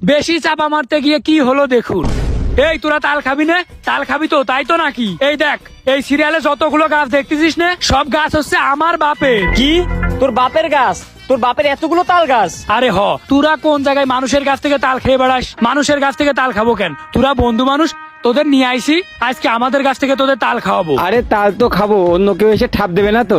বেশি চাপা মারতে গিয়ে কি হলো দেখুন। এই তোরা তাল খাবি না? তাল খাবি তো, তাই তো নাকি? এই দেখ, এই সিরিয়ালে যতগুলো গাছ দেখতেছিস না, সব গাছ হচ্ছে আমার বাপের। কি তোর বাপের গাছ? তোর বাপের এতগুলো তাল গাছ? আরে তোরা কোন জায়গায় মানুষের কাছ থেকে তাল খেয়ে বেড়াস? মানুষের কাছ থেকে তাল খাবো কেন? তোরা বন্ধু মানুষ, তোদের নিয়ে আইসি, আজকে আমাদের কাছ থেকে তোদের তাল খাওয়াবো। আরে তাল তো খাবো, অন্য কেউ এসে ঠাপ দেবে না তো?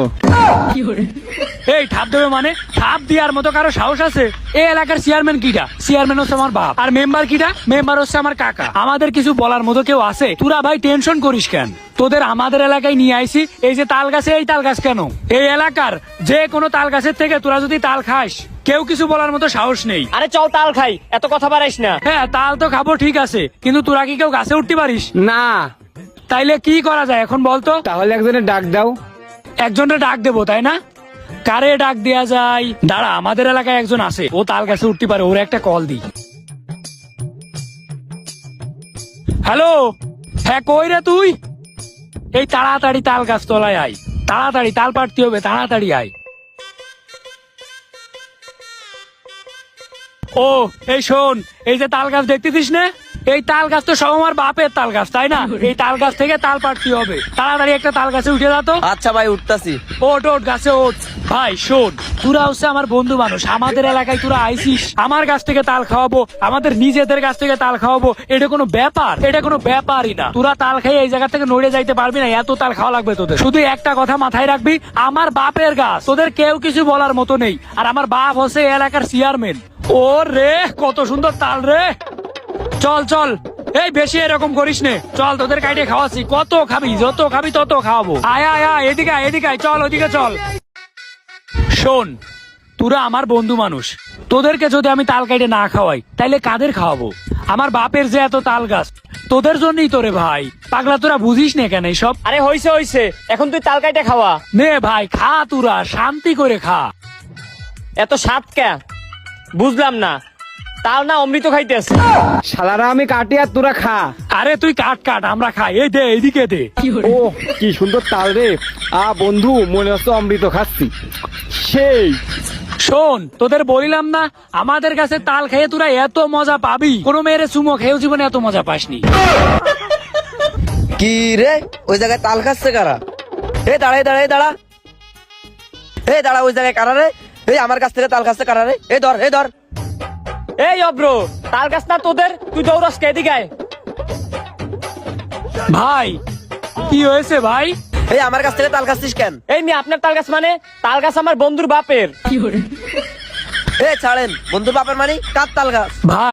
এই ঠাপ দেবে মানে? ঠাপ দেওয়ার মতো কারো সাহস আছে? এই এলাকার চেয়ারম্যান কিটা? চেয়ারম্যান হচ্ছে আমার বাপ। আর মেম্বার কিটা? মেম্বার হচ্ছে আমার কাকা। আমাদের কিছু বলার মতো কেউ আছে? তোরা ভাই টেনশন করিস কেন? তোদের আমাদের এলাকায় নিয়ে আইসি, এই যে তাল গাছে, এই তাল গাছ কেন? এই এলাকার যে কোনো তাল গাছের থেকে তোরা যদি তাল খাস, কেউ কিছু বলার মতো সাহস নেই। আরে চল তাল খাই, এত কথা বাড়াইস না। হ্যাঁ, তাল তো খাবো ঠিক আছে, কিন্তু তোরা কি কেউ গাছে উঠতে পারিস? না। তাইলে কি করা যায় এখন বলতো? তাহলে একজনের ডাক দাও। একজনের ডাক দেবো তাই না? কারে ডাক দেয়া যায়? দাঁড়া, আমাদের এলাকায় একজন আছে, ও তাল গাছে উঠতে পারে, ওর একটা কল দিই। হ্যালো, হ্যাঁ কই রে তুই? এই তাড়াতাড়ি তাল গাছ তলায় আয়, তাড়াতাড়ি তাল পাড়তে হবে, তাড়াতাড়ি আয়। ও এই শোন, এই যে তাল গাছ দেখতেছিস না, এই তাল গাছ তো সব আমার বাপের তাল গাছ, তাই না? এই তাল গাছ থেকে তাল পাড়তে হবে, তাড়াতাড়ি একটা তাল গাছে উঠে যা তো। আচ্ছা ভাই, উঠতাছি। ওট ওট গাছে ওঠ। ভাই শোন, তোরা হচ্ছে আমার বন্ধু মানুষ, আমাদের এলাকায় তোরা আইসিস, আমার গাছ থেকে তাল খাওয়াবো, আমাদের নিজেদের গাছ থেকে তাল খাওয়াবো, এটা কোনো ব্যাপার? এটা কোনো ব্যাপারই না। তোরা তাল খেয়ে এই জায়গা থেকে নড়ে যাইতে পারবি না, এত তাল খাওয়া লাগবে তোদের। শুধু একটা কথা মাথায় রাখবি, আমার বাপের গাছ, তোদের কেউ কিছু বলার মতো নেই। আর আমার বাপ হচ্ছে এই এলাকার চেয়ারম্যান। ও রে, কত সুন্দর তাল রে! চল চল, এই বেশি এরকম করিস নে, চল তোদের কাইটে খাওয়াচ্ছি, কত খাবি? যত খাবি তত খাওয়াবো। আয় আয় আয়, এদিকে আয়, এদিকে আয়, চল ওইদিকে চল। শোন, তোরা আমার বন্ধু মানুষ, তোদেরকে যদি আমি তাল কাইটে না খাওয়াই, তাইলে কাদের খাওয়াবো? আমার বাপের যে এত তাল গাছ, তোদের জন্যই তোরে ভাই। পাগলা, তোরা বুঝিস না কেন সব? আরে হইছে হইছে, এখন তুই তাল কাইটা খাওয়া। নে ভাই খা, তোরা শান্তি করে খা। এত স্বাদ কে? বুঝলাম না, তাল না অমৃত খাইতেছে? শালারা আমি কাটি আর তোরা খা। আরে তুই কাট কাট, আমরা খাই। এই দে, এইদিকে দে। ও কি সুন্দর তাল রে! বন্ধু, মনে হচ্ছে অমৃত খাচ্ছি। সেই শোন, তোদের বলিলাম না, আমাদের কাছে তাল খেয়ে তোরা এত মজা পাবি, কোনো মেয়ের চুমো খেয়েও জীবনে এত মজা পাসনি। কি রে, ওই জায়গায় তাল খাচ্ছে কারা? এই দাঁড়া, এই দাঁড়া, এই দাঁড়া, এই দাঁড়া, ওই জায়গায় কারা রে? এই আমার কাছ থেকে তাল খাচ্ছে কারা রে? এই ধর, এই ধর। এই অব্র, তাল গাছ না তোদের, তুই দৌড়াস কে? এদিকে আয়। ভাই কি হয়েছে ভাই? এই আমার কাছ থেকে তাল খাচ্ছিস কেন? এই মেয়ে, আপনার তাল গাছ মানে? তাল গাছ আমার বন্ধুর বাপের। এই ছাড়েন, বন্ধুর বাপের মানে কার তাল গাছ? ভাই